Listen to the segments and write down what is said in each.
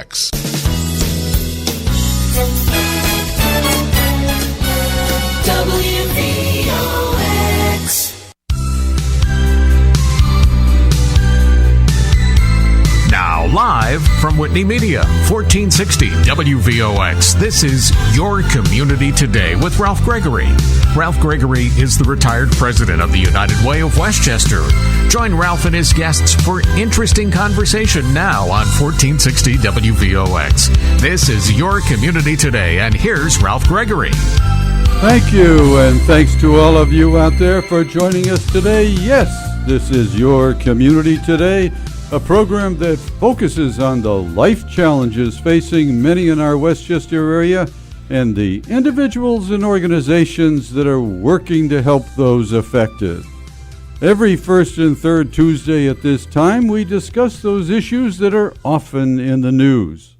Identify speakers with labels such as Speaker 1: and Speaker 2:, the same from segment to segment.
Speaker 1: X.
Speaker 2: WVOX.
Speaker 1: Now, live from Whitney Media, 1460 WVOX. This is Your Community Today with Ralph Gregory. Ralph Gregory is the retired president of the United Way of Westchester. Join Ralph and his guests for interesting conversation now on 1460 WVOX. This is Your Community Today, and here's Ralph Gregory.
Speaker 3: Thank you, and thanks to all of you out there for joining us today. Yes, this is Your Community Today, a program that focuses on the life challenges facing many in our Westchester area and the individuals and organizations that are working to help those affected. Every first and third Tuesday at this time, we discuss those issues that are often in the news.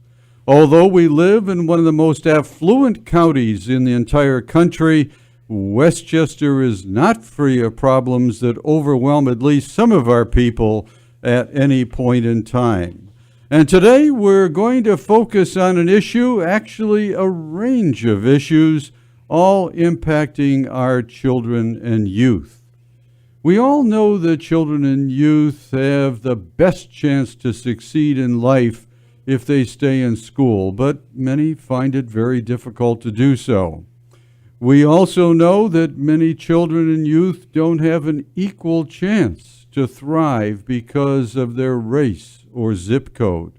Speaker 3: Although we live in one of the most affluent counties in the entire country, Westchester is not free of problems that overwhelm at least some of our people at any point in time. And today we're going to focus on an issue, actually a range of issues, all impacting our children and youth. We all know that children and youth have the best chance to succeed in life if they stay in school, but many find it very difficult to do so. We also know that many children and youth don't have an equal chance to thrive because of their race or zip code.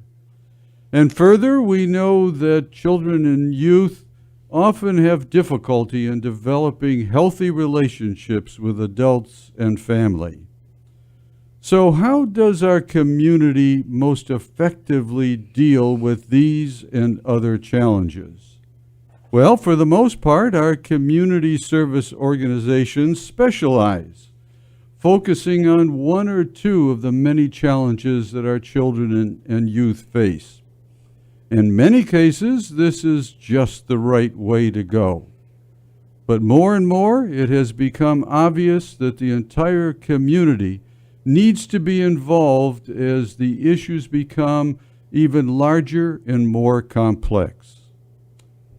Speaker 3: And further, we know that children and youth often have difficulty in developing healthy relationships with adults and family. So how does our community most effectively deal with these and other challenges? Well, for the most part, our community service organizations specialize, focusing on one or two of the many challenges that our children and youth face. In many cases, this is just the right way to go. But more and more, it has become obvious that the entire community needs to be involved as the issues become even larger and more complex.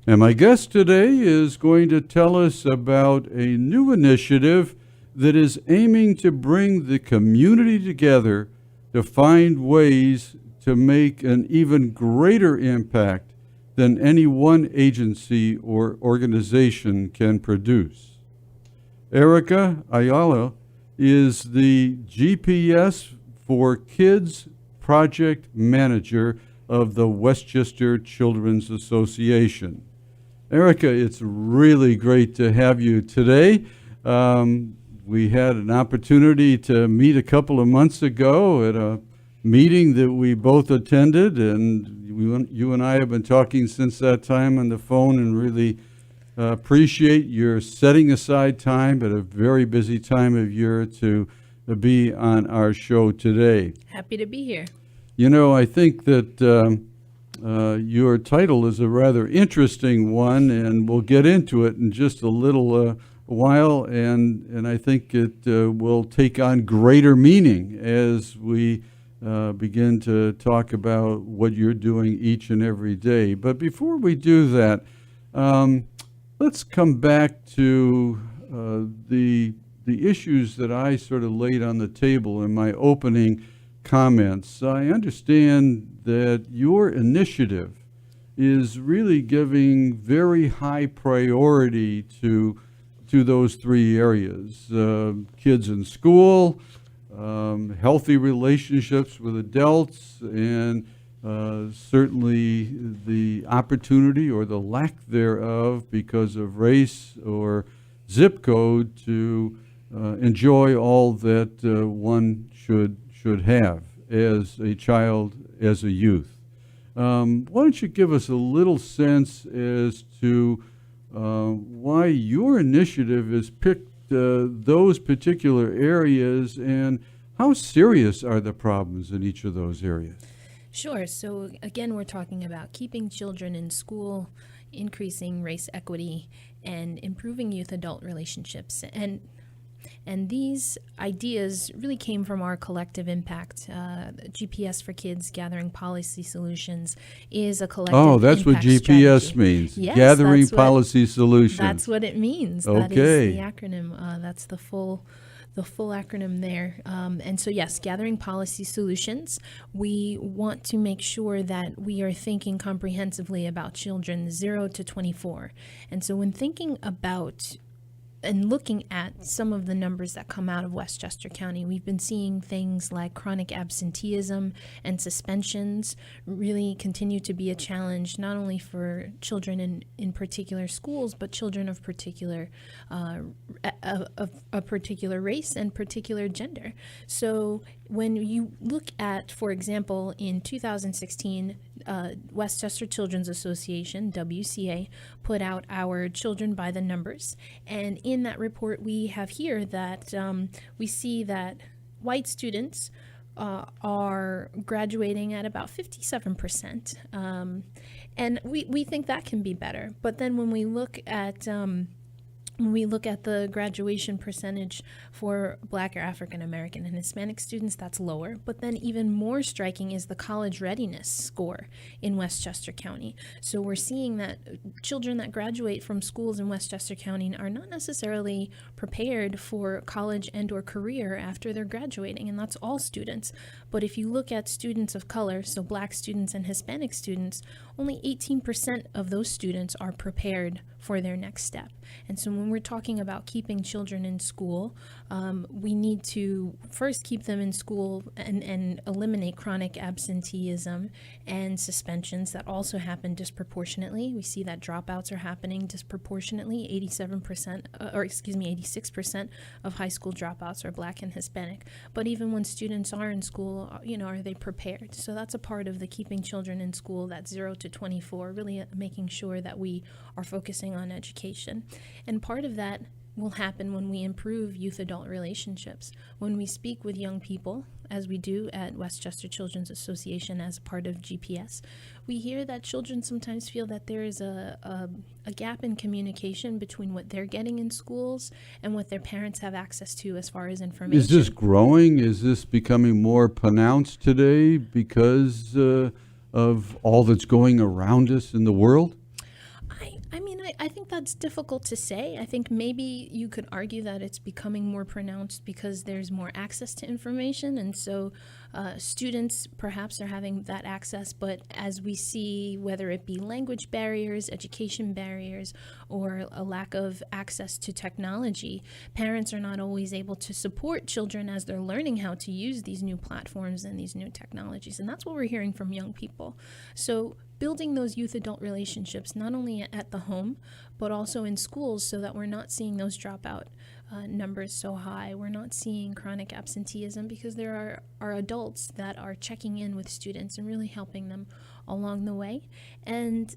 Speaker 3: And my guest today is going to tell us about a new initiative that is aiming to bring the community together to find ways to make an even greater impact than any one agency or organization can produce. Erica Ayala is the GPS4Kids project manager of the Westchester Children's Association. Erica, it's really great to have you today. We had an opportunity to meet a couple of months ago at a meeting that we both attended, and you and I have been talking since that time on the phone, and really appreciate your setting aside time at a very busy time of year to be on our show today.
Speaker 4: Happy to be here.
Speaker 3: You know, I think that your title is a rather interesting one, and we'll get into it in just a little while, and I think it will take on greater meaning as we begin to talk about what you're doing each and every day. But before we do that, let's come back to the issues that I sort of laid on the table in my opening comments. I understand that your initiative is really giving very high priority to those three areas: kids in school, healthy relationships with adults, and certainly the opportunity or the lack thereof because of race or zip code to enjoy all that one should have as a child, as a youth. Why don't you give us a little sense as to why your initiative has picked those particular areas, and how serious are the problems in each of those areas?
Speaker 4: Sure. So again, we're talking about keeping children in school, increasing race equity, and improving youth-adult relationships. And And these ideas really came from our collective impact. GPS4Kids, Gathering Policy Solutions, is a collective
Speaker 3: Oh, that's what
Speaker 4: impact
Speaker 3: GPS
Speaker 4: strategy.
Speaker 3: means.
Speaker 4: Yes,
Speaker 3: Gathering
Speaker 4: that's what-
Speaker 3: Policy Solutions.
Speaker 4: That's what it means.
Speaker 3: Okay.
Speaker 4: That is the acronym. That's the full acronym there. And so, yes, Gathering Policy Solutions. We want to make sure that we are thinking comprehensively about children 0 to 24. And so when thinking about and looking at some of the numbers that come out of Westchester County, we've been seeing things like chronic absenteeism and suspensions really continue to be a challenge, not only for children in particular schools, but children of particular of a particular race and particular gender. So when you look at, for example, in 2016, Westchester Children's Association, WCA, put out our Children by the Numbers. And in that report, we have here that we see that white students are graduating at about 57%. And we think that can be better. But then when we look at the graduation percentage for Black or African American and Hispanic students, that's lower. But then even more striking is the college readiness score in Westchester County. So we're seeing that children that graduate from schools in Westchester County are not necessarily prepared for college and or career after they're graduating, and that's all students. But if you look at students of color, so Black students and Hispanic students, only 18% of those students are prepared for their next step. And so when we're talking about keeping children in school, we need to first keep them in school and eliminate chronic absenteeism and suspensions that also happen disproportionately. We see that dropouts are happening disproportionately. 86% of high school dropouts are Black and Hispanic. But even when students are in school, are they prepared? So that's a part of the keeping children in school, that 0 to 24, really making sure that we are focusing on education. And part of that will happen when we improve youth-adult relationships. When we speak with young people, as we do at Westchester Children's Association as a part of GPS, we hear that children sometimes feel that there is a gap in communication between what they're getting in schools and what their parents have access to as far as information.
Speaker 3: Is this growing? Is this becoming more pronounced today because of all that's going around us in the world?
Speaker 4: I think that's difficult to say. I think maybe you could argue that it's becoming more pronounced because there's more access to information, and so students perhaps are having that access. But as we see, whether it be language barriers, education barriers, or a lack of access to technology, parents are not always able to support children as they're learning how to use these new platforms and these new technologies. And that's what we're hearing from young people. So building those youth-adult relationships, not only at the home, but also in schools, so that we're not seeing those dropout numbers so high. We're not seeing chronic absenteeism because there are adults that are checking in with students and really helping them along the way. And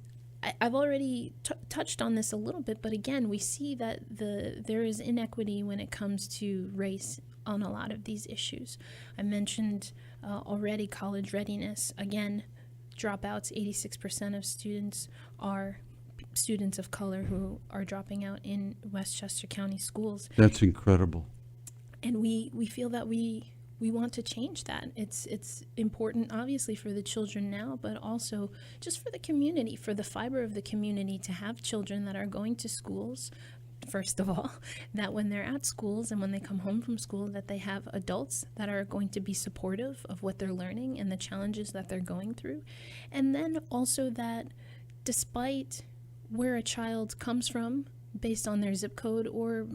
Speaker 4: I've already touched on this a little bit, but again, we see that there is inequity when it comes to race on a lot of these issues. I mentioned already college readiness. Again, dropouts, 86% of students are students of color who are dropping out in Westchester County schools.
Speaker 3: That's incredible.
Speaker 4: And we feel that we want to change that. It's important, obviously, for the children now, but also just for the community, for the fiber of the community, to have children that are going to schools, first of all, that when they're at schools and when they come home from school, that they have adults that are going to be supportive of what they're learning and the challenges that they're going through. And then also that despite where a child comes from based on their zip code or,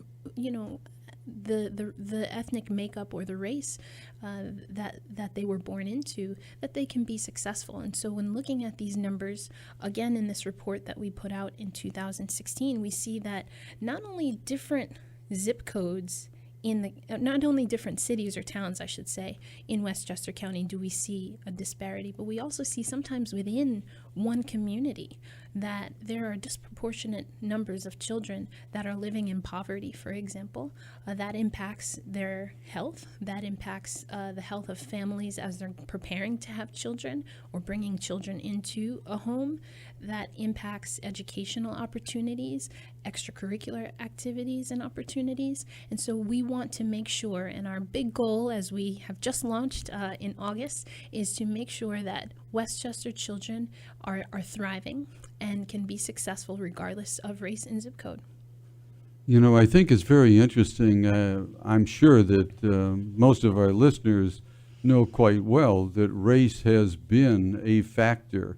Speaker 4: the ethnic makeup or the race that they were born into, that they can be successful. And so when looking at these numbers, again, in this report that we put out in 2016, we see that not only different zip codes not only different cities or towns, I should say, in Westchester County do we see a disparity, but we also see sometimes within one community, that there are disproportionate numbers of children that are living in poverty, for example. That impacts their health. That impacts the health of families as they're preparing to have children or bringing children into a home. That impacts educational opportunities, extracurricular activities and opportunities. And so we want to make sure, and our big goal, as we have just launched in August, is to make sure that Westchester children are thriving and can be successful regardless of race and zip code.
Speaker 3: You know, I think it's very interesting. I'm sure that most of our listeners know quite well that race has been a factor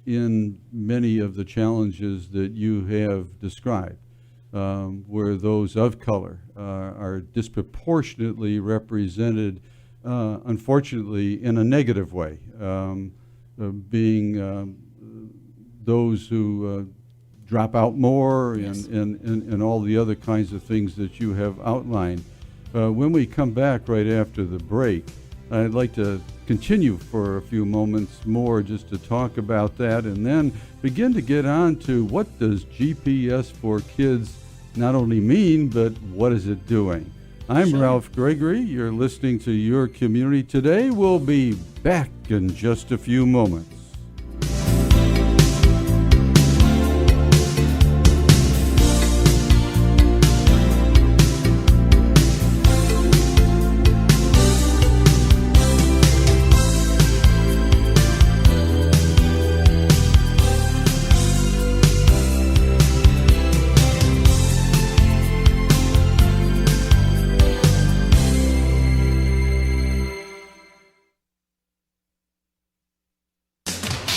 Speaker 3: in many of the challenges that you have described, where those of color are disproportionately represented, unfortunately, in a negative way, being those who drop out more,
Speaker 4: Yes.
Speaker 3: and all the other kinds of things that you have outlined. When we come back right after the break, I'd like to continue for a few moments more just to talk about that, and then begin to get on to what does GPS4Kids not only mean, but what is it doing? I'm
Speaker 4: Sure.
Speaker 3: Ralph Gregory. You're listening to Your Community Today. We'll be back in just a few moments.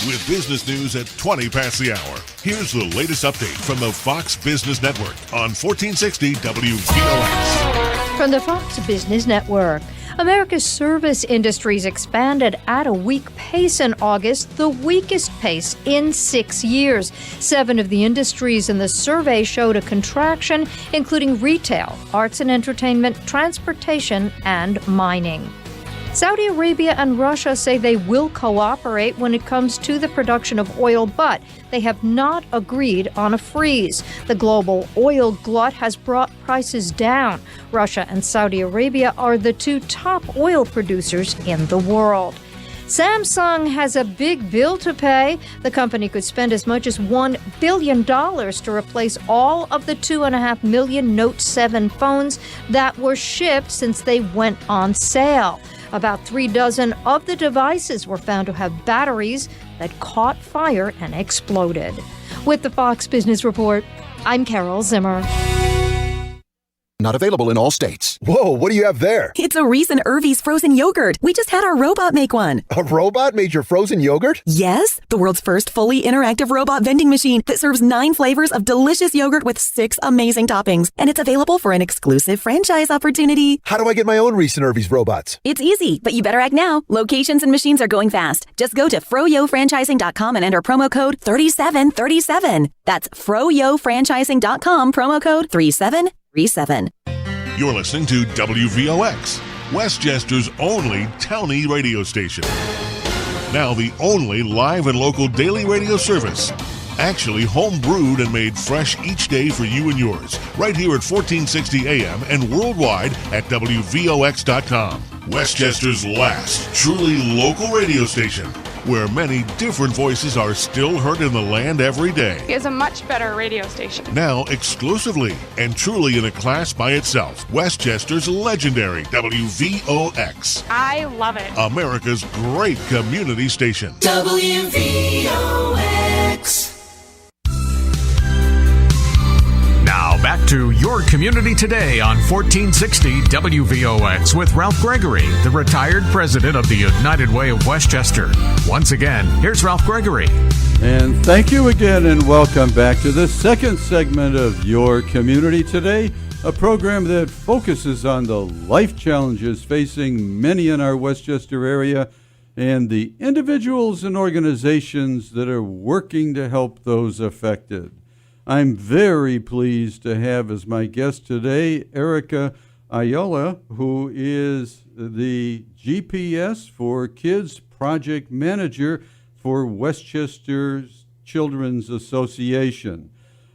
Speaker 5: With business news at 20 past the hour, here's the latest update from the Fox Business Network on 1460 WVOX.
Speaker 6: From the Fox Business Network, America's service industries expanded at a weak pace in August, the weakest pace in 6 years. 7 of the industries in the survey showed a contraction, including retail, arts and entertainment, transportation, and mining. Saudi Arabia and Russia say they will cooperate when it comes to the production of oil, but they have not agreed on a freeze. The global oil glut has brought prices down. Russia and Saudi Arabia are the 2 top oil producers in the world. Samsung has a big bill to pay. The company could spend as much as $1 billion to replace all of the 2.5 million Note 7 phones that were shipped since they went on sale. About 3 dozen of the devices were found to have batteries that caught fire and exploded. With the Fox Business Report, I'm Carol Zimmer.
Speaker 7: Not available in all states.
Speaker 8: Whoa, what do you have there?
Speaker 9: It's a Reese and Irvy's frozen yogurt. We just had our robot make one.
Speaker 8: A robot made your frozen yogurt?
Speaker 9: Yes, the world's first fully interactive robot vending machine that serves 9 flavors of delicious yogurt with 6 amazing toppings. And it's available for an exclusive franchise opportunity.
Speaker 8: How do I get my own Reese and Irvy's robots?
Speaker 9: It's easy, but you better act now. Locations and machines are going fast. Just go to froyofranchising.com and enter promo code 3737. That's froyofranchising.com, promo code 3737.
Speaker 5: You're listening to WVOX, Westchester's only townie radio station. Now the only live and local daily radio service. Actually home brewed and made fresh each day for you and yours. Right here at 1460 AM and worldwide at WVOX.com. Westchester's last truly local radio station, where many different voices are still heard in the land every day.
Speaker 10: Is a much better radio station.
Speaker 5: Now exclusively and truly in a class by itself, Westchester's legendary WVOX.
Speaker 10: I love it.
Speaker 5: America's great community station.
Speaker 2: WVOX.
Speaker 1: Now back to Your Community Today on 1460 WVOX with Ralph Gregory, the retired president of the United Way of Westchester. Once again, here's Ralph Gregory.
Speaker 3: And thank you again, and welcome back to the second segment of Your Community Today, a program that focuses on the life challenges facing many in our Westchester area and the individuals and organizations that are working to help those affected. I'm very pleased to have as my guest today Erica Ayala, who is the GPS4Kids project manager for Westchester Children's Association.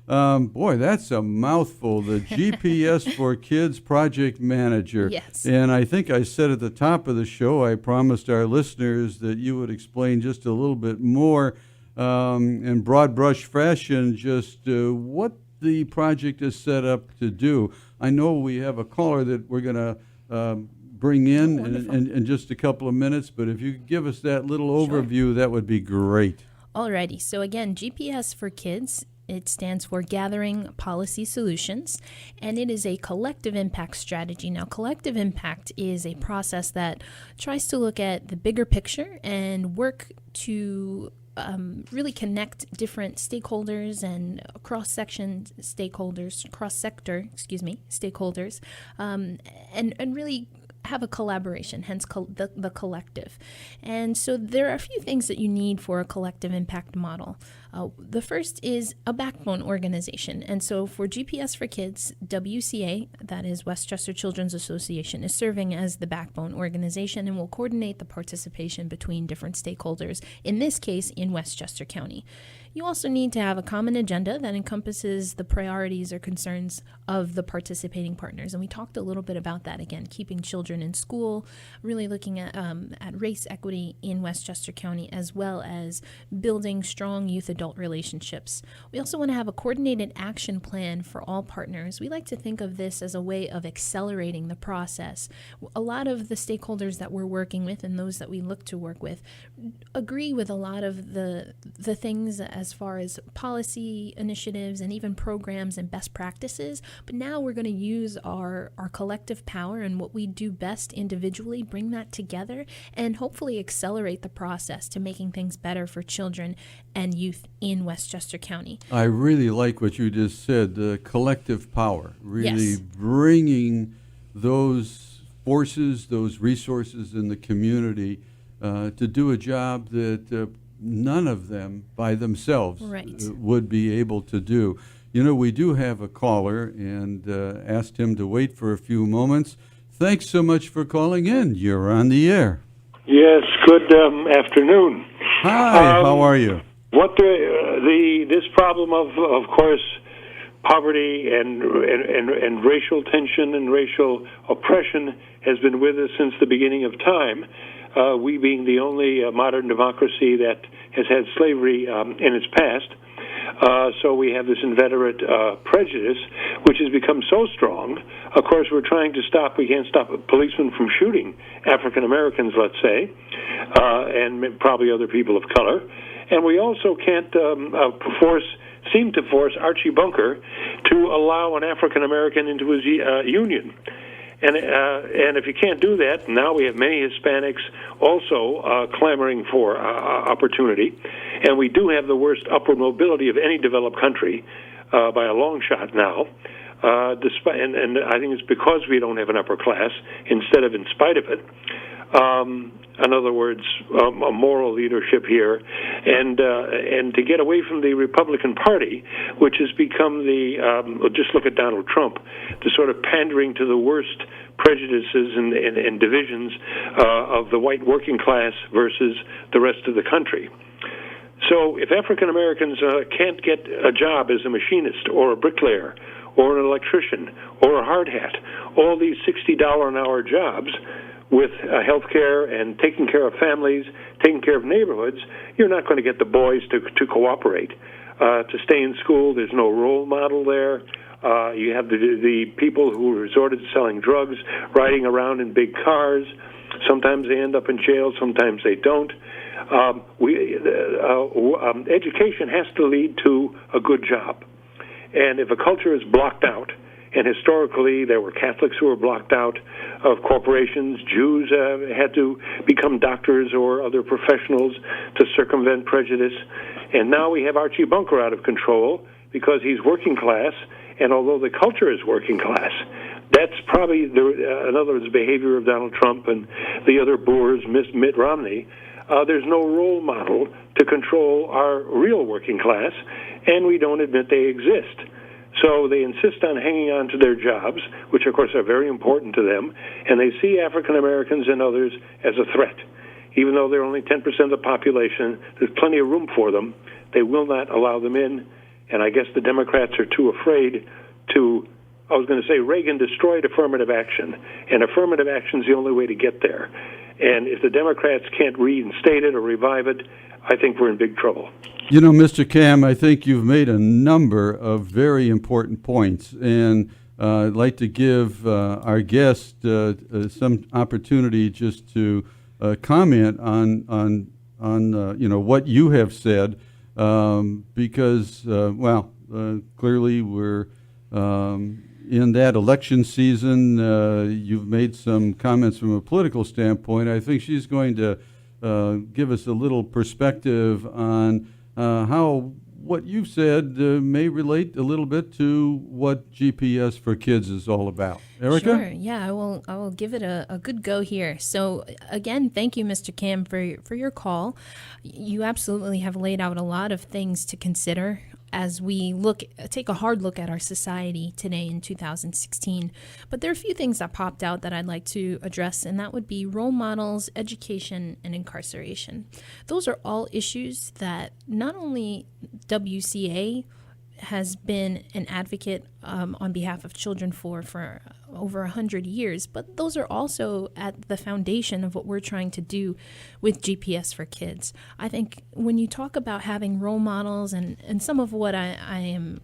Speaker 3: Boy, that's a mouthful. The GPS4Kids project manager.
Speaker 4: Yes.
Speaker 3: And I think I said at the top of the show, I promised our listeners that you would explain just a little bit more in broad brush fashion just what the project is set up to do. I know we have a caller that we're going to bring in in just a couple of minutes, but if you could give us that little overview, that would be great.
Speaker 4: Alrighty. So again, GPS4Kids, it stands for Gathering Policy Solutions, and it is a collective impact strategy. Now, collective impact is a process that tries to look at the bigger picture and work to really connect different stakeholders and cross-sector stakeholders, and really have a collaboration, hence the collective. And so there are a few things that you need for a collective impact model. The first is a backbone organization. And so for GPS4Kids, WCA, that is Westchester Children's Association, is serving as the backbone organization and will coordinate the participation between different stakeholders, in this case, in Westchester County. You also need to have a common agenda that encompasses the priorities or concerns of the participating partners. And we talked a little bit about that again, keeping children in school, really looking at race equity in Westchester County, as well as building strong youth-adult relationships. We also want to have a coordinated action plan for all partners. We like to think of this as a way of accelerating the process. A lot of the stakeholders that we're working with and those that we look to work with agree with a lot of the things as far as policy initiatives and even programs and best practices. But now we're going to use our collective power and what we do best individually, bring that together, and hopefully accelerate the process to making things better for children and youth in Westchester County.
Speaker 3: I really like what you just said, the collective power, really
Speaker 4: Yes.
Speaker 3: bringing those forces, those resources in the community to do a job that none of them by themselves would be able to do. You know, we do have a caller and asked him to wait for a few moments. Thanks so much for calling in. You're on the air.
Speaker 11: Yes, good afternoon.
Speaker 3: Hi, how are you?
Speaker 11: What this problem of course, poverty and racial tension and racial oppression has been with us since the beginning of time. We being the only modern democracy that has had slavery in its past. So we have this inveterate prejudice, which has become so strong. Of course, we can't stop a policeman from shooting African Americans, let's say, and probably other people of color. And we also can't seem to force Archie Bunker to allow an African American into his union. And if you can't do that, now we have many Hispanics also clamoring for opportunity. And we do have the worst upward mobility of any developed country by a long shot now. And I think it's because we don't have an upper class instead of in spite of it. In other words, a moral leadership here, and to get away from the Republican Party, which has become just look at Donald Trump, the sort of pandering to the worst prejudices and divisions of the white working class versus the rest of the country. So if African Americans can't get a job as a machinist or a bricklayer or an electrician or a hard hat, all these $60 an hour jobs, with health care and taking care of families, taking care of neighborhoods, you're not going to get the boys to cooperate. To stay in school, there's no role model there. You have the people who resorted to selling drugs, riding around in big cars. Sometimes they end up in jail, sometimes they don't. Education has to lead to a good job. And if a culture is blocked out, and historically, there were Catholics who were blocked out of corporations. Jews had to become doctors or other professionals to circumvent prejudice. And now we have Archie Bunker out of control because he's working class, and although the culture is working class, that's probably in other words, the behavior of Donald Trump and the other boors, Mitt Romney. There's no role model to control our real working class, and we don't admit they exist. So they insist on hanging on to their jobs, which of course are very important to them, and they see African Americans and others as a threat. even though they're only 10% of the population, there's plenty of room for them. They will not allow them in, and I guess the Democrats are too afraid to, I was going to say Reagan destroyed affirmative action, and affirmative action is the only way to get there. And if the Democrats can't reinstate it or revive it, I think we're in big trouble.
Speaker 3: You know, Mr. Cam, I think you've made a number of very important points, and I'd like to give our guest some opportunity just to comment on what you have said, because clearly we're in that election season. You've made some comments from a political standpoint. I think she's going to give us a little perspective on how what you've said may relate a little bit to what GPS4Kids is all about. Erica?
Speaker 4: Sure. Yeah, I will give it a good go here. So again, thank you, Mr. Cam, for your call. You absolutely have laid out a lot of things to consider as we take a hard look at our society today in 2016. But there are a few things that popped out that I'd like to address, and that would be role models, education, and incarceration. Those are all issues that not only WCA has been an advocate on behalf of children for over 100 years, but those are also at the foundation of what we're trying to do with GPS4Kids. I think when you talk about having role models, and some of what I am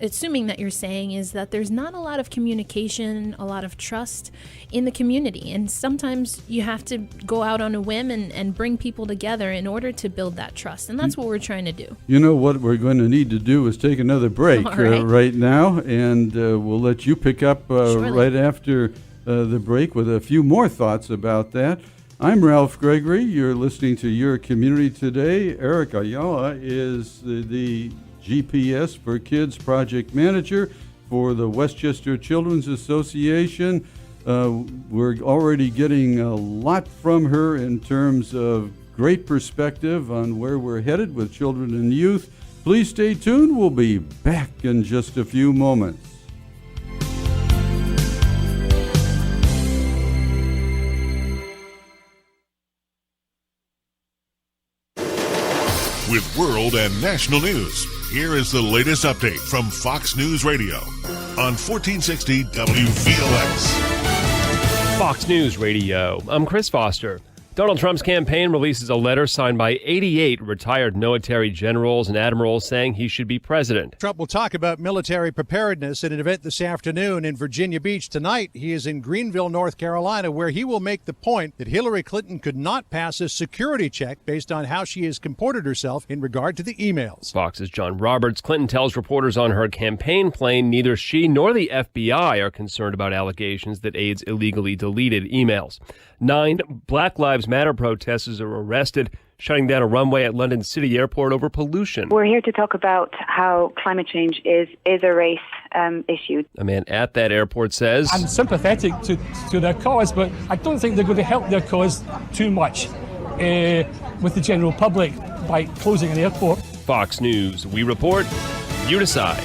Speaker 4: assuming that you're saying is that there's not a lot of communication, a lot of trust in the community. And sometimes you have to go out on a whim and bring people together in order to build that trust. And that's what we're trying to do.
Speaker 3: You know what we're going to need to do is take another break right now, and we'll let you pick up right after the break with a few more thoughts about that. I'm Ralph Gregory. You're listening to Your Community Today. Eric Ayala is the GPS4Kids project manager for the Westchester Children's Association. We're already getting a lot from her in terms of great perspective on where we're headed with children and youth. Please stay tuned. We'll be back in just a few moments.
Speaker 5: With world and national news, here is the latest update from Fox News Radio on 1460 WVOX.
Speaker 12: Fox News Radio. I'm Chris Foster. Donald Trump's campaign releases a letter signed by 88 retired military generals and admirals saying he should be president.
Speaker 13: Trump will talk about military preparedness at an event this afternoon in Virginia Beach. Tonight, he is in Greenville, North Carolina, where he will make the point that Hillary Clinton could not pass a security check based on how she has comported herself in regard to the emails.
Speaker 12: Fox's John Roberts. Clinton tells reporters on her campaign plane neither she nor the FBI are concerned about allegations that aides illegally deleted emails. 9 Black Lives Matter protesters are arrested, shutting down a runway at London City Airport over pollution.
Speaker 14: We're here to talk about how climate change is a race issue.
Speaker 12: A man at that airport says,
Speaker 15: I'm sympathetic to their cause, but I don't think they're going to help their cause too much with the general public by closing an airport.
Speaker 12: Fox News, we report, you decide.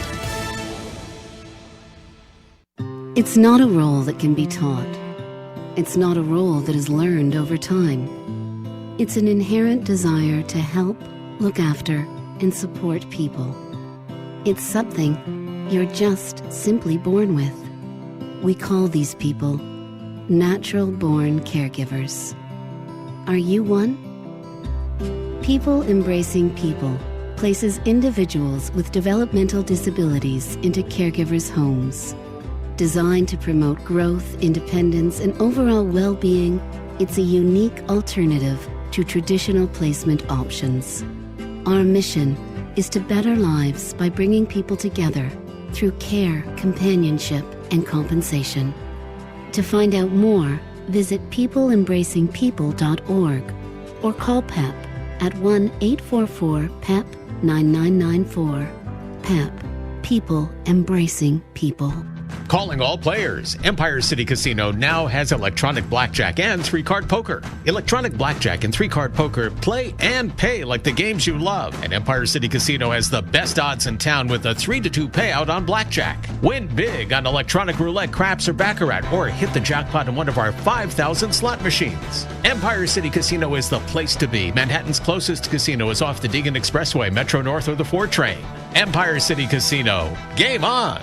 Speaker 16: It's not a role that can be taught. It's not a role that is learned over time. It's an inherent desire to help, look after, and support people. It's something you're just simply born with. We call these people natural-born caregivers. Are you one? People Embracing People places individuals with developmental disabilities into caregivers' homes. Designed to promote growth, independence, and overall well-being, it's a unique alternative to traditional placement options. Our mission is to better lives by bringing people together through care, companionship, and compensation. To find out more, visit peopleembracingpeople.org or call PEP at 1-844-PEP-9994. PEP, People Embracing People.
Speaker 1: Calling all players. Empire City Casino now has electronic blackjack and 3-card poker. Electronic blackjack and 3-card poker play and pay like the games you love. And Empire City Casino has the best odds in town with a 3-2 payout on blackjack. Win big on electronic roulette, craps, or baccarat, or hit the jackpot in one of our 5,000 slot machines. Empire City Casino is the place to be. Manhattan's closest casino is off the Deegan Expressway, Metro North, or the 4 train. Empire City Casino. Game on!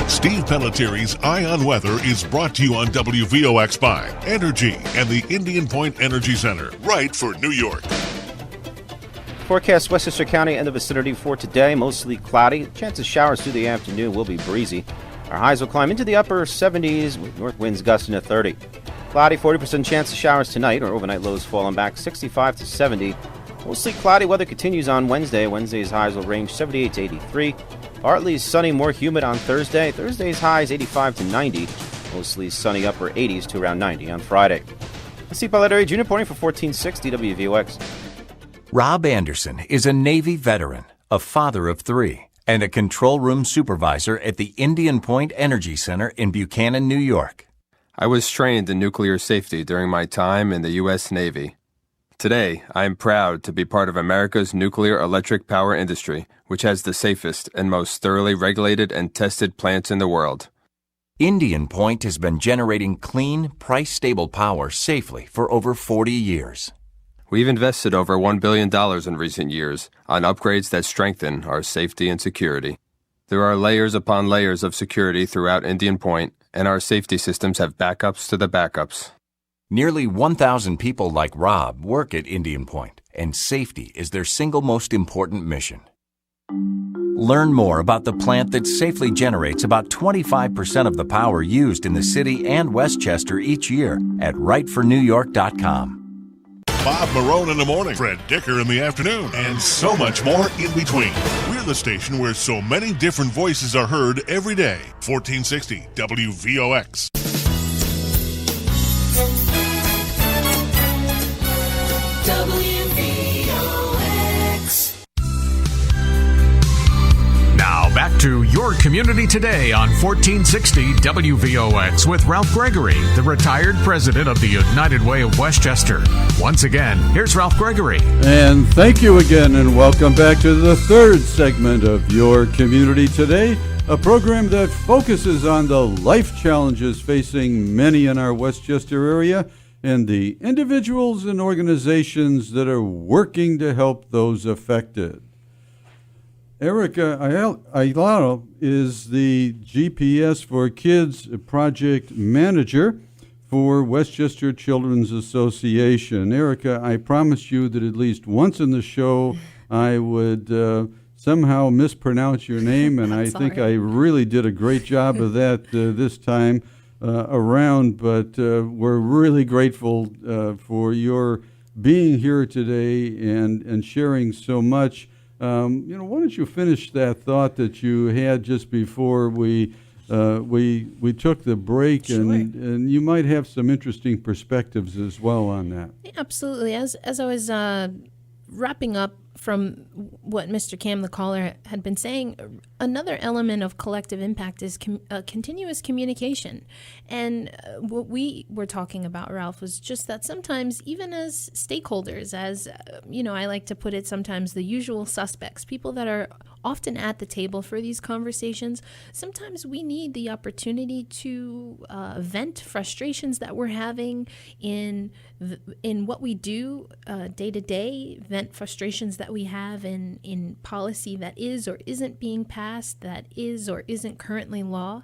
Speaker 5: Steve Pellettieri's Eye on Weather is brought to you on WVOX by Energy and the Indian Point Energy Center, right for New York.
Speaker 17: Forecast: Westchester County and the vicinity for today, mostly cloudy. Chance of showers through the afternoon will be breezy. Our highs will climb into the upper 70s with north winds gusting to 30. Cloudy, 40% chance of showers tonight. Our overnight lows falling back 65 to 70. Mostly cloudy weather continues on Wednesday. Wednesday's highs will range 78 to 83. Partly sunny, more humid on Thursday. Thursday's highs 85 to 90. Mostly sunny upper 80s to around 90 on Friday. Steve Pellettieri, Junior reporting for 1460 WVOX.
Speaker 18: Rob Anderson is a Navy veteran, a father of 3, and a control room supervisor at the Indian Point Energy Center in Buchanan, New York.
Speaker 19: I was trained in nuclear safety during my time in the U.S. Navy. Today, I am proud to be part of America's nuclear electric power industry, which has the safest and most thoroughly regulated and tested plants in the world.
Speaker 18: Indian Point has been generating clean, price-stable power safely for over 40 years.
Speaker 19: We've invested over $1 billion in recent years on upgrades that strengthen our safety and security. There are layers upon layers of security throughout Indian Point, and our safety systems have backups to the backups.
Speaker 18: Nearly 1,000 people like Rob work at Indian Point, and safety is their single most important mission. Learn more about the plant that safely generates about 25% of the power used in the city and Westchester each year at rightfornewyork.com.
Speaker 5: Bob Marone in the morning, Fred Dicker in the afternoon, and so much more in between. We're the station where so many different voices are heard every day. 1460 WVOX.
Speaker 2: WVOX.
Speaker 1: Now back to Your Community Today on 1460 WVOX with Ralph Gregory, the retired president of the United Way of Westchester. Once again, here's Ralph Gregory.
Speaker 3: And thank you again, and welcome back to the third segment of Your Community Today, a program that focuses on the life challenges facing many in our Westchester area and the individuals and organizations that are working to help those affected. Erica Ayala is the GPS4Kids project manager for Westchester Children's Association. Erica, I promised you that at least once in the show I would somehow mispronounce your name, and I think I really did a great job of that this time around, but we're really grateful for your being here today and sharing so much. Why don't you finish that thought that you had just before we took the break, sure. and you might have some interesting perspectives as well on that.
Speaker 4: Absolutely. As I was wrapping up from what Mr. Cam, the caller, had been saying, another element of collective impact is continuous communication. And what we were talking about, Ralph, was just that sometimes, even as stakeholders, as, I like to put it, sometimes the usual suspects, people that are often at the table for these conversations, sometimes we need the opportunity to vent frustrations that we're having in what we do day to day, vent frustrations that we have in policy that is or isn't being passed, that is or isn't currently law.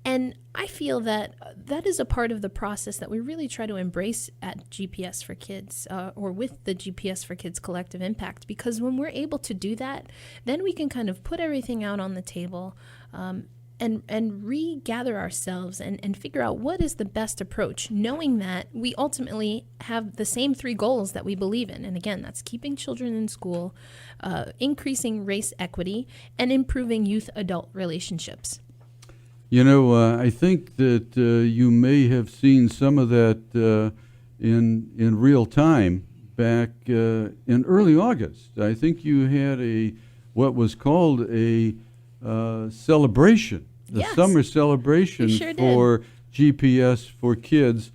Speaker 4: And I feel that that is a part of the process that we really try to embrace at GPS4Kids or with the GPS4Kids collective impact, because when we're able to do that, then we can kind of put everything out on the table and regather ourselves and figure out what is the best approach, knowing that we ultimately have the same three goals that we believe in. And again, that's keeping children in school, increasing race equity, and improving youth-adult relationships.
Speaker 3: I think that you may have seen some of that in real time back in early August. I think you had what was called a celebration the
Speaker 4: Yes.
Speaker 3: summer celebration
Speaker 4: We sure did.
Speaker 3: for GPS4Kids.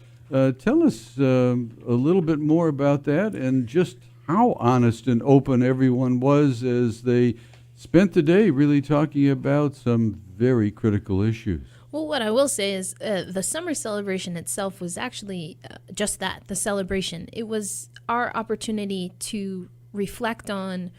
Speaker 3: Tell us a little bit more about that and just how honest and open everyone was as they spent the day really talking about some very critical issues.
Speaker 4: Well, what I will say is the summer celebration itself was actually just that, the celebration. It was our opportunity to reflect on,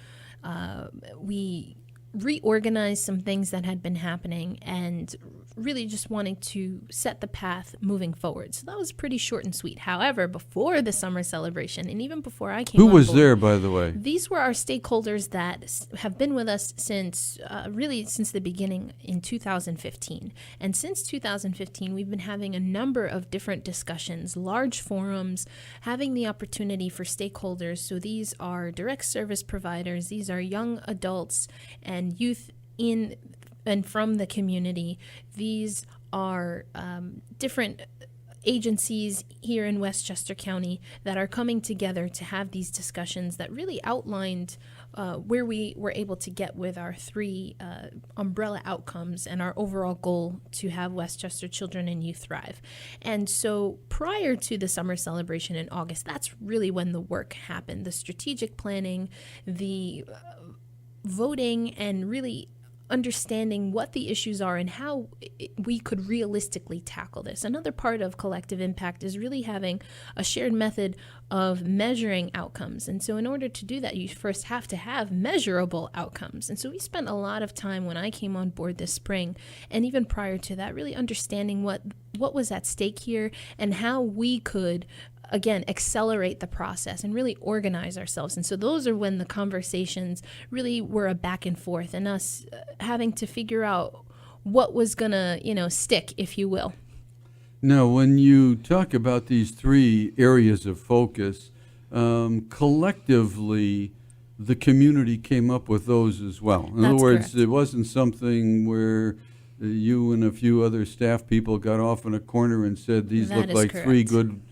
Speaker 4: we reorganized some things that had been happening and really just wanting to set the path moving forward. So that was pretty short and sweet. However, before the summer celebration, and even before I came
Speaker 3: Who
Speaker 4: on
Speaker 3: was
Speaker 4: board,
Speaker 3: there, by the way?
Speaker 4: these were our stakeholders that have been with us since since the beginning in 2015. And since 2015, we've been having a number of different discussions, large forums, having the opportunity for stakeholders. So these are direct service providers, these are young adults and youth in and from the community. These are different agencies here in Westchester County that are coming together to have these discussions that really outlined where we were able to get with our three umbrella outcomes and our overall goal to have Westchester children and youth thrive. And so prior to the summer celebration in August, that's really when the work happened, the strategic planning, the voting, and really understanding what the issues are and how we could realistically tackle this. Another part of collective impact is really having a shared method of measuring outcomes. And so in order to do that, you first have to have measurable outcomes. And so we spent a lot of time when I came on board this spring, and even prior to that, really understanding what was at stake here and how we could again, accelerate the process and really organize ourselves. And so those are when the conversations really were a back and forth and us having to figure out what was going to, stick, if you will.
Speaker 3: Now, when you talk about these three areas of focus, collectively, the community came up with those as well. In other words,
Speaker 4: correct.
Speaker 3: It wasn't something where you and a few other staff people got off in a corner and said, these
Speaker 4: That
Speaker 3: look
Speaker 4: is
Speaker 3: like
Speaker 4: correct.
Speaker 3: three good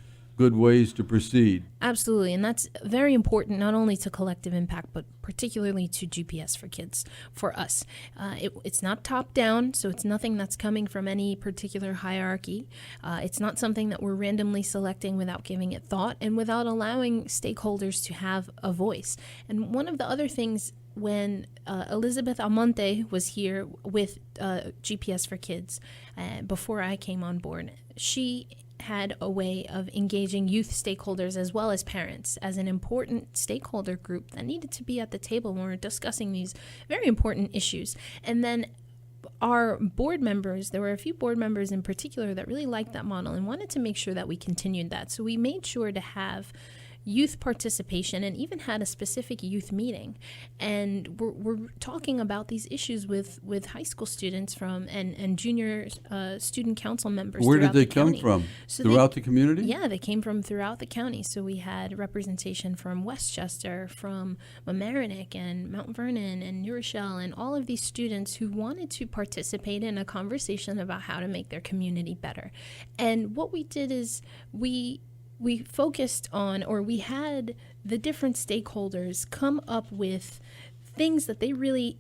Speaker 3: ways to proceed.
Speaker 4: Absolutely, and that's very important not only to collective impact, but particularly to GPS4Kids for us. It's not top down, so it's nothing that's coming from any particular hierarchy. It's not something that we're randomly selecting without giving it thought and without allowing stakeholders to have a voice. And one of the other things when Elizabeth Almonte was here with GPS4Kids before I came on board, she had a way of engaging youth stakeholders as well as parents as an important stakeholder group that needed to be at the table when we're discussing these very important issues. And then our board members, there were a few board members in particular that really liked that model and wanted to make sure that we continued that. So we made sure to have youth participation and even had a specific youth meeting. And we're talking about these issues with high school students and junior student council members.
Speaker 3: Where did they
Speaker 4: the
Speaker 3: come
Speaker 4: county.
Speaker 3: from?
Speaker 4: So
Speaker 3: Throughout the community?
Speaker 4: Yeah, they came from throughout the county. So we had representation from Westchester, from Mamaroneck and Mount Vernon and New Rochelle, and all of these students who wanted to participate in a conversation about how to make their community better. And what we did is we focused on, or we had the different stakeholders come up with things that they really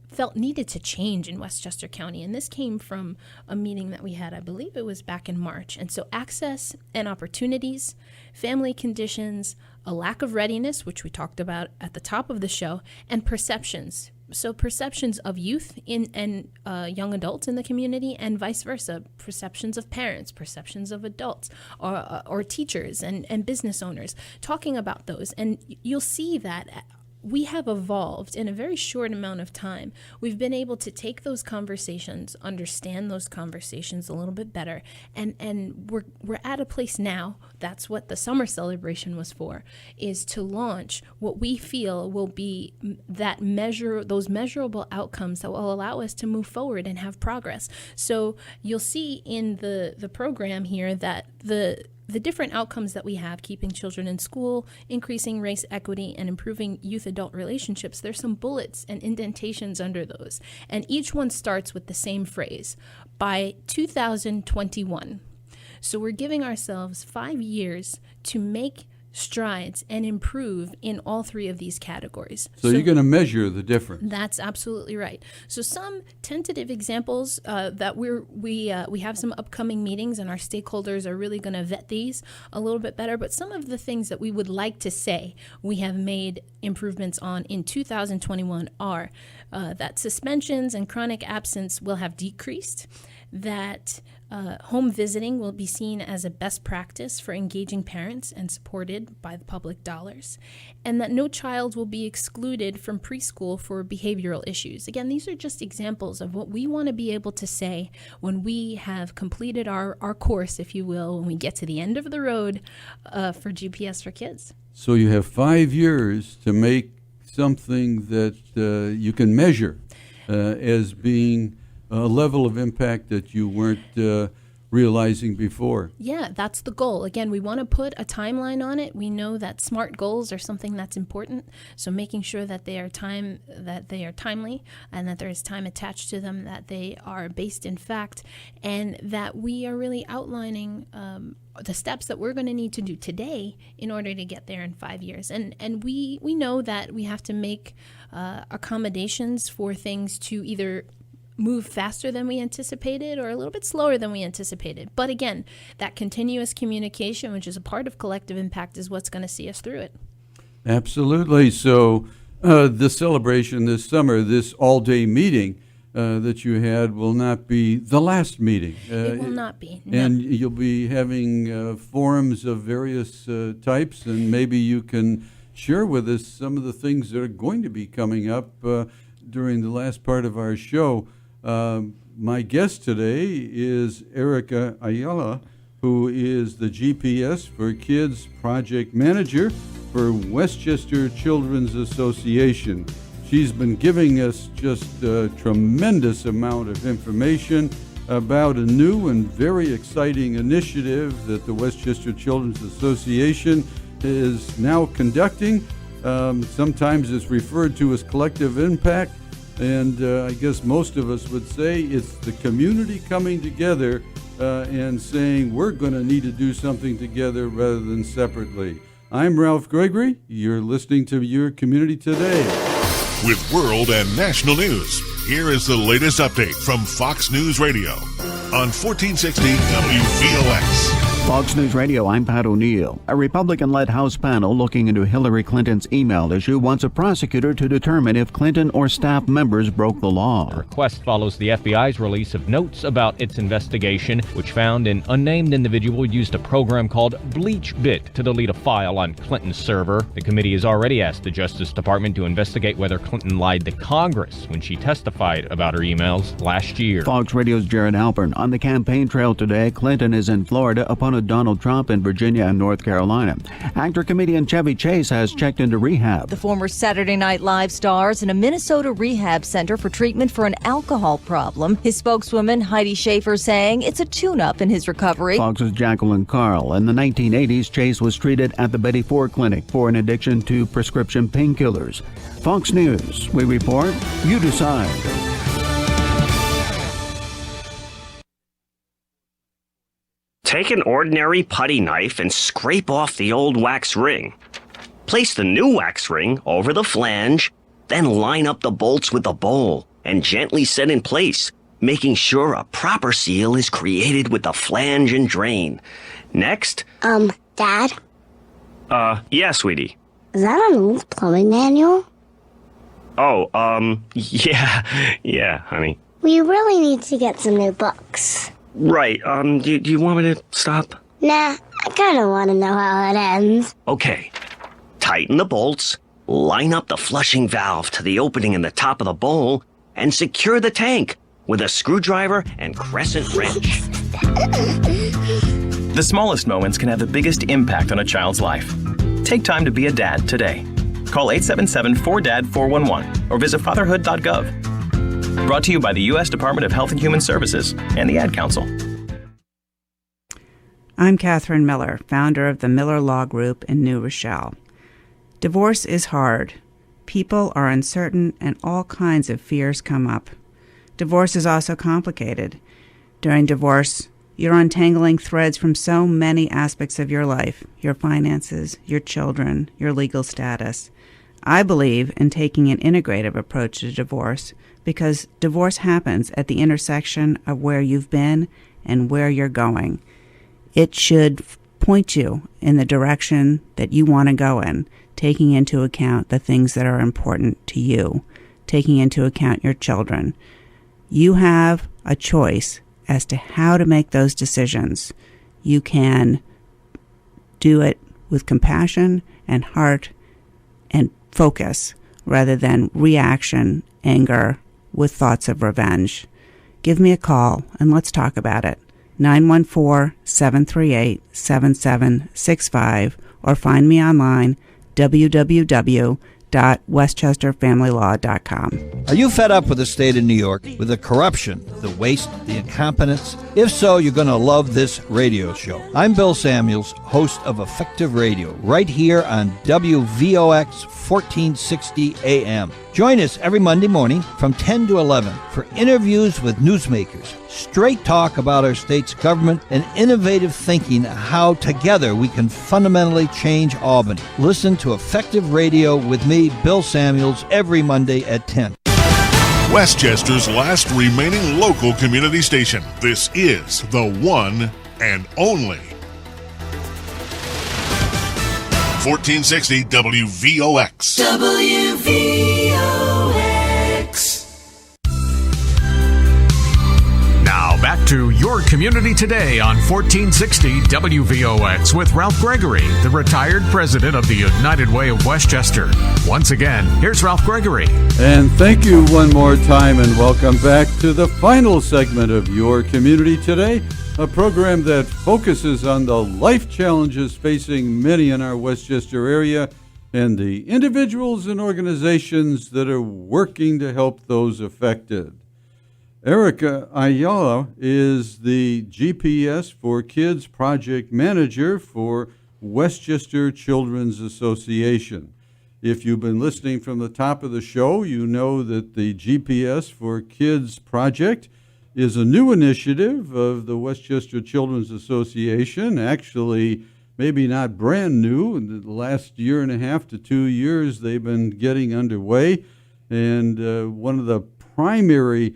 Speaker 4: felt needed to change in Westchester County. And this came from a meeting that we had, I believe it was back in March. And so access and opportunities, family conditions, a lack of readiness, which we talked about at the top of the show, and perceptions. So perceptions of youth and young adults in the community, and vice versa. Perceptions of parents, perceptions of adults, or teachers and business owners. Talking about those, and you'll see that we have evolved in a very short amount of time. We've been able to take those conversations, understand those conversations a little bit better, and we're at a place now. That's what the summer celebration was for, is to launch what we feel will be those measurable outcomes that will allow us to move forward and have progress. So you'll see in the program here that the different outcomes that we have, keeping children in school, increasing race equity, and improving youth-adult relationships, there's some bullets and indentations under those. And each one starts with the same phrase, by 2021. So we're giving ourselves 5 years to make strides and improve in all three of these categories.
Speaker 3: So you're going to measure the difference.
Speaker 4: That's absolutely right. So some tentative examples that we have some upcoming meetings, and our stakeholders are really going to vet these a little bit better. But some of the things that we would like to say we have made improvements on in 2021 are that suspensions and chronic absence will have decreased, that home visiting will be seen as a best practice for engaging parents and supported by the public dollars, and that no child will be excluded from preschool for behavioral issues. Again, these are just examples of what we want to be able to say when we have completed our course, if you will, when we get to the end of the road for GPS4Kids.
Speaker 3: So you have 5 years to make something that you can measure as being a level of impact that you weren't realizing before.
Speaker 4: Yeah, that's the goal. Again, we want to put a timeline on it. We know that SMART goals are something that's important, so making sure that they are timely, and that there is time attached to them, that they are based in fact, and that we are really outlining the steps that we're going to need to do today in order to get there in 5 years. And we know that we have to make accommodations for things to either move faster than we anticipated or a little bit slower than we anticipated. But again, that continuous communication, which is a part of collective impact, is what's going to see us through it.
Speaker 3: Absolutely. So the celebration this summer, this all-day meeting that you had will not be the last meeting.
Speaker 4: It will not be. No.
Speaker 3: And you'll be having forums of various types, and maybe you can share with us some of the things that are going to be coming up during the last part of our show. My guest today is Erica Ayala, who is the GPS4Kids project manager for Westchester Children's Association. She's been giving us just a tremendous amount of information about a new and very exciting initiative that the Westchester Children's Association is now conducting. Sometimes it's referred to as collective impact. And I guess most of us would say it's the community coming together and saying we're going to need to do something together rather than separately. I'm Ralph Gregory. You're listening to Your Community Today.
Speaker 5: With world and national news, here is the latest update from Fox News Radio on 1460 WVOX.
Speaker 20: Fox News Radio, I'm Pat O'Neill. A Republican-led House panel looking into Hillary Clinton's email issue wants a prosecutor to determine if Clinton or staff members broke the law.
Speaker 21: The request follows the FBI's release of notes about its investigation, which found an unnamed individual used a program called BleachBit to delete a file on Clinton's server. The committee has already asked the Justice Department to investigate whether Clinton lied to Congress when she testified about her emails last year.
Speaker 20: Fox Radio's Jared Halpern. On the campaign trail today, Clinton is in Florida upon Donald Trump in Virginia and North Carolina. Actor-comedian Chevy Chase has checked into rehab.
Speaker 22: The former Saturday Night Live star is in a Minnesota rehab center for treatment for an alcohol problem. His spokeswoman, Heidi Schaefer, saying it's a tune-up in his recovery.
Speaker 20: Fox's Jacqueline Carl. In the 1980s, Chase was treated at the Betty Ford Clinic for an addiction to prescription painkillers. Fox News. We report, you decide.
Speaker 23: Take an ordinary putty knife and scrape off the old wax ring. Place the new wax ring over the flange, then line up the bolts with the bowl and gently set in place, making sure a proper seal is created with the flange and drain. Next.
Speaker 24: Dad?
Speaker 23: Yeah, sweetie.
Speaker 24: Is that an old plumbing manual?
Speaker 23: Oh, yeah, honey.
Speaker 24: We really need to get some new books.
Speaker 23: Right, do you want me to stop?
Speaker 24: Nah, I kinda wanna know how it ends.
Speaker 23: Okay. Tighten the bolts, line up the flushing valve to the opening in the top of the bowl, and secure the tank with a screwdriver and crescent wrench.
Speaker 25: The smallest moments can have the biggest impact on a child's life. Take time to be a dad today. Call 877-4DAD-411 or visit fatherhood.gov. Brought to you by the U.S. Department of Health and Human Services and the Ad Council.
Speaker 26: I'm Catherine Miller, founder of the Miller Law Group in New Rochelle. Divorce is hard. People are uncertain and all kinds of fears come up. Divorce is also complicated. During divorce, You're untangling threads from so many aspects of your life, your finances, your children, your legal status. I believe in taking an integrative approach to divorce because divorce happens at the intersection of where you've been and where you're going. It should point you in the direction that you want to go in, taking into account the things that are important to you, taking into account your children. You have a choice as to how to make those decisions. You can do it with compassion and heart and focus rather than reaction, anger, with thoughts of revenge. Give me a call and let's talk about it. 914-738-7765 or find me online, www.westchesterfamilylaw.com.
Speaker 6: Are you fed up with the state of New York, with the corruption, the waste, the incompetence? If so, you're going to love this radio show. I'm Bill Samuels, host of Effective Radio, right here on WVOX 1460 AM. Join us every Monday morning from 10 to 11 for interviews with newsmakers, straight talk about our state's government, and innovative thinking on how together we can fundamentally change Albany. Listen to Effective Radio with me, Bill Samuels, every Monday at 10.
Speaker 5: Westchester's last remaining local community station. This is the one and only 1460 WVOX.
Speaker 2: WVOX.
Speaker 1: Now back to Your Community Today on 1460 WVOX with Ralph Gregory, the retired president of the United Way of Westchester. Once again, here's Ralph Gregory.
Speaker 3: And thank you one more time and welcome back to the final segment of Your Community Today, a program that focuses on the life challenges facing many in our Westchester area and the individuals and organizations that are working to help those affected. Erica Ayala is the GPS4Kids project manager for Westchester Children's Association. If you've been listening from the top of the show, you know that the GPS4Kids project is a new initiative of the Westchester Children's Association. Actually, maybe not brand new. In the last year and a half to 2 years, they've been getting underway. And one of the primary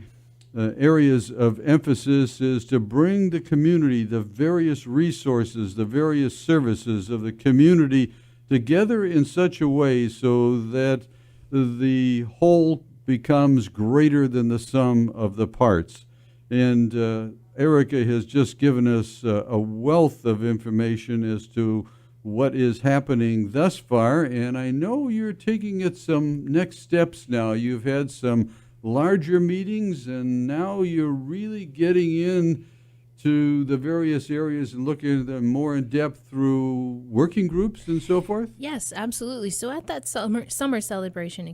Speaker 3: areas of emphasis is to bring the community, the various resources, the various services of the community together in such a way so that the whole becomes greater than the sum of the parts. And Erica has just given us a wealth of information as to what is happening thus far, and I know you're taking it some next steps now. You've had some larger meetings, and now you're really getting in to the various areas and looking at them more in depth through working groups and so forth?
Speaker 4: Yes, absolutely. So at that summer celebration,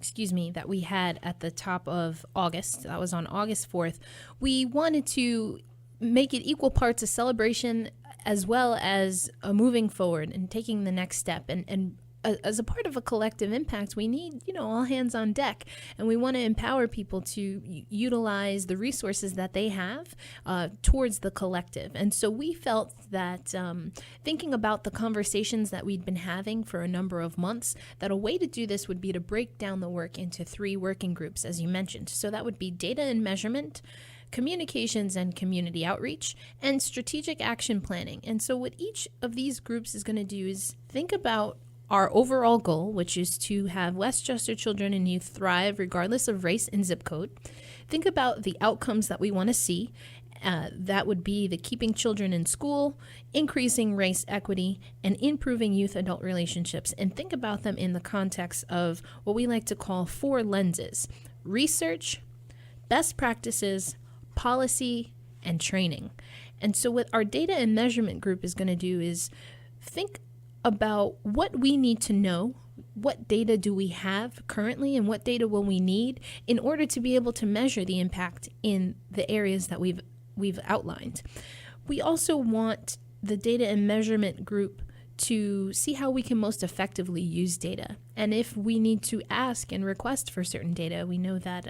Speaker 4: that we had at the top of August, that was on August 4th, we wanted to make it equal parts a celebration as well as a moving forward and taking the next step. And as a part of a collective impact, we need, all hands on deck, and we want to empower people to utilize the resources that they have towards the collective. And so we felt that thinking about the conversations that we'd been having for a number of months, that a way to do this would be to break down the work into 3 working groups, as you mentioned. So that would be data and measurement, communications and community outreach, and strategic action planning. And so what each of these groups is going to do is think about our overall goal, which is to have Westchester children and youth thrive regardless of race and zip code. Think about the outcomes that we want to see. That would be the keeping children in school, increasing race equity, and improving youth-adult relationships. And think about them in the context of what we like to call 4 lenses: research, best practices, policy, and training. And so what our data and measurement group is going to do is think about what we need to know, what data do we have currently, and what data will we need in order to be able to measure the impact in the areas that we've outlined. We also want the data and measurement group to see how we can most effectively use data. And if we need to ask and request for certain data, we know that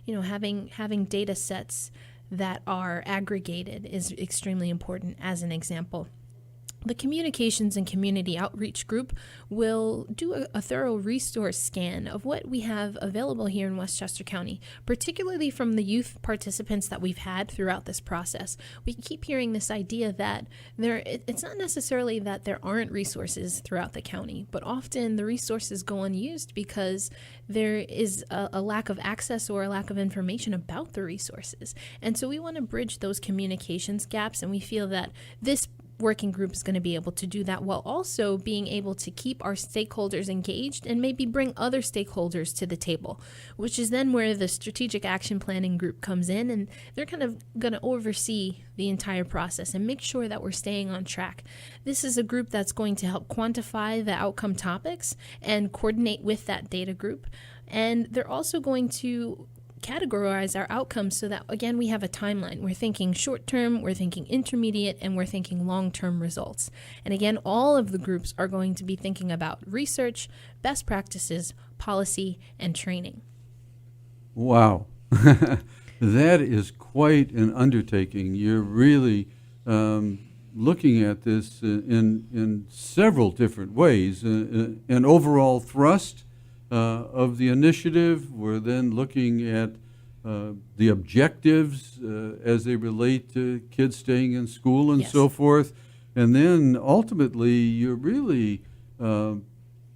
Speaker 4: having data sets that are aggregated is extremely important as an example. The Communications and Community Outreach Group will do a thorough resource scan of what we have available here in Westchester County, particularly from the youth participants that we've had throughout this process. We keep hearing this idea that it's not necessarily that there aren't resources throughout the county, but often the resources go unused because there is a lack of access or a lack of information about the resources. And so we want to bridge those communications gaps, and we feel that this working group is going to be able to do that while also being able to keep our stakeholders engaged and maybe bring other stakeholders to the table, which is then where the strategic action planning group comes in, and they're kind of going to oversee the entire process and make sure that we're staying on track. This is a group that's going to help quantify the outcome topics and coordinate with that data group, and they're also going to categorize our outcomes so that, again, we have a timeline. We're thinking short-term, we're thinking intermediate, and we're thinking long-term results. And again, all of the groups are going to be thinking about research, best practices, policy, and training.
Speaker 3: Wow. That is quite an undertaking. You're really looking at this in several different ways. An overall thrust of the initiative. We're then looking at the objectives as they relate to kids staying in school and so forth. And then ultimately, you're really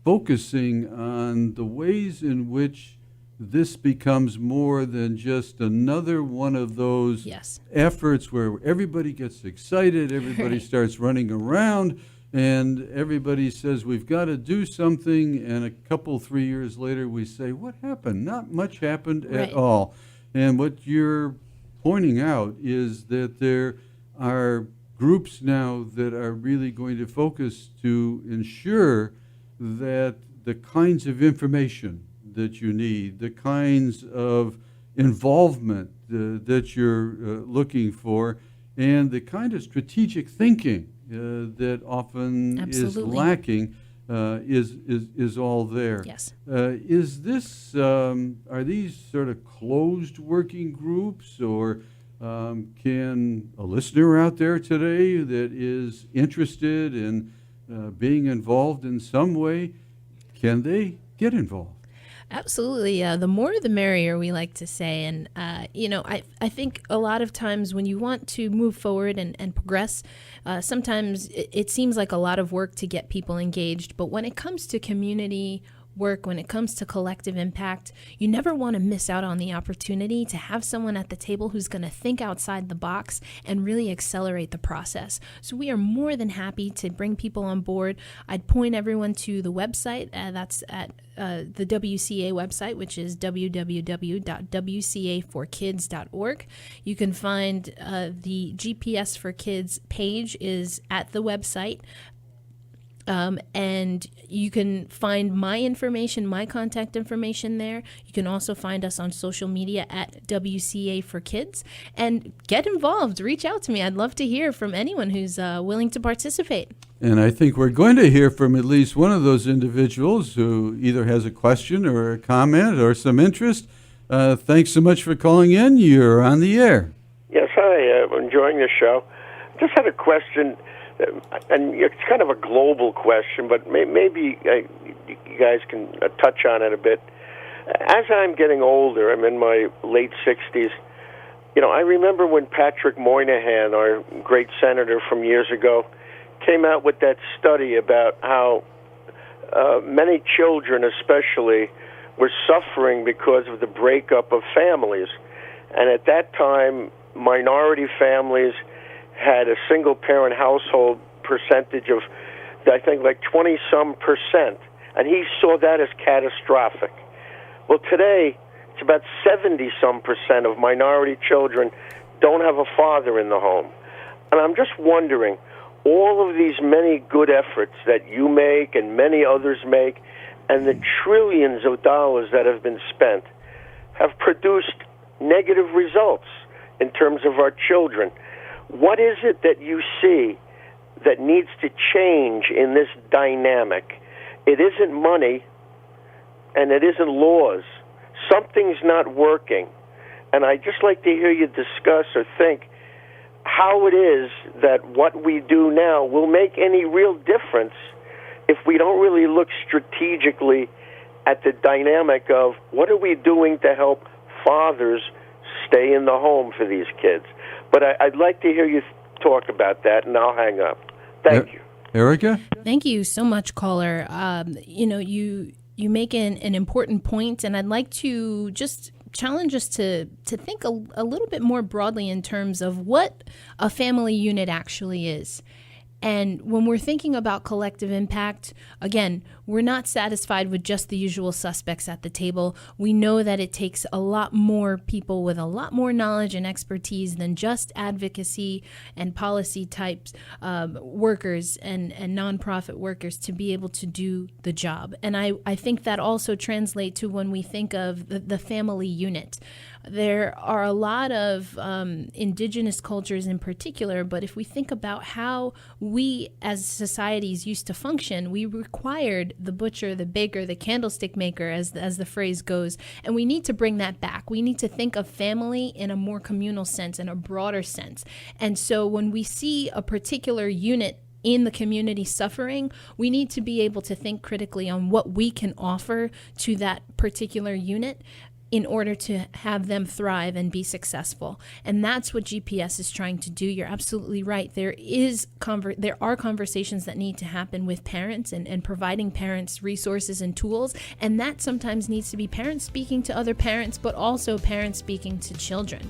Speaker 3: focusing on the ways in which this becomes more than just another one of those efforts where everybody gets excited, everybody starts running around, and everybody says, we've got to do something, and a couple, 3 years later, we say, what happened? Not much happened at all. And what you're pointing out is that there are groups now that are really going to focus to ensure that the kinds of information that you need, the kinds of involvement that you're looking for, and the kind of strategic thinking that often is lacking is all there.
Speaker 4: Yes.
Speaker 3: Is this are these sort of closed working groups, or can a listener out there today that is interested in being involved in some way, can they get involved?
Speaker 4: Absolutely. The more the merrier, we like to say. And, I think a lot of times when you want to move forward and progress, sometimes it seems like a lot of work to get people engaged. But when it comes to community work, when it comes to collective impact, you never want to miss out on the opportunity to have someone at the table who's going to think outside the box and really accelerate the process. So we are more than happy to bring people on board. I'd point everyone to the website. That's at the WCA website, which is www.wca4kids.org. You can find the GPS4Kids page is at the website. And you can find my information, my contact information there. You can also find us on social media at WCA4Kids, and get involved. Reach out to me. I'd love to hear from anyone who's willing to participate.
Speaker 3: And I think we're going to hear from at least one of those individuals who either has a question or a comment or some interest. Thanks so much for calling in. You're on the air.
Speaker 7: Yes, hi. I'm enjoying the show. Just had a question. And it's kind of a global question, but maybe you guys can touch on it a bit. As I'm getting older, I'm in my late 60s, I remember when Patrick Moynihan, our great senator from years ago, came out with that study about how many children especially were suffering because of the breakup of families. And at that time, minority families had a single-parent household percentage of, I think, like 20-some%. And he saw that as catastrophic. Well, today, it's about 70-some% of minority children don't have a father in the home. And I'm just wondering, all of these many good efforts that you make and many others make, and the trillions of dollars that have been spent, have produced negative results in terms of our children. What is it that you see that needs to change in this dynamic? It isn't money, and it isn't laws. Something's not working. And I'd just like to hear you discuss or think how it is that what we do now will make any real difference if we don't really look strategically at the dynamic of what are we doing to help fathers stay in the home for these kids. But I'd like to hear you talk about that, and I'll hang up. Thank you.
Speaker 3: Erica?
Speaker 4: Thank you so much, caller. You make an important point, and I'd like to just challenge us to think a little bit more broadly in terms of what a family unit actually is. And when we're thinking about collective impact, again, we're not satisfied with just the usual suspects at the table. We know that it takes a lot more people with a lot more knowledge and expertise than just advocacy and policy types workers and nonprofit workers to be able to do the job. And I think that also translates to when we think of the family unit. There are a lot of indigenous cultures in particular, but if we think about how we as societies used to function, we required the butcher, the baker, the candlestick maker, as the phrase goes, and we need to bring that back. We need to think of family in a more communal sense, in a broader sense. And so when we see a particular unit in the community suffering, we need to be able to think critically on what we can offer to that particular unit in order to have them thrive and be successful. And that's what GPS is trying to do. You're absolutely right. There are conversations that need to happen with parents and providing parents resources and tools. And that sometimes needs to be parents speaking to other parents, but also parents speaking to children.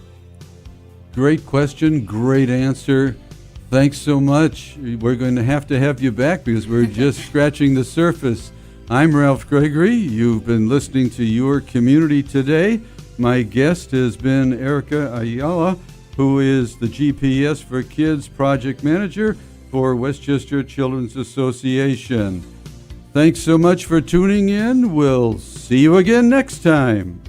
Speaker 3: Great question, great answer. Thanks so much. We're going to have you back because we're just scratching the surface. I'm Ralph Gregory. You've been listening to Your Community Today. My guest has been Erica Ayala, who is the GPS4Kids project manager for Westchester Children's Association. Thanks so much for tuning in. We'll see you again next time.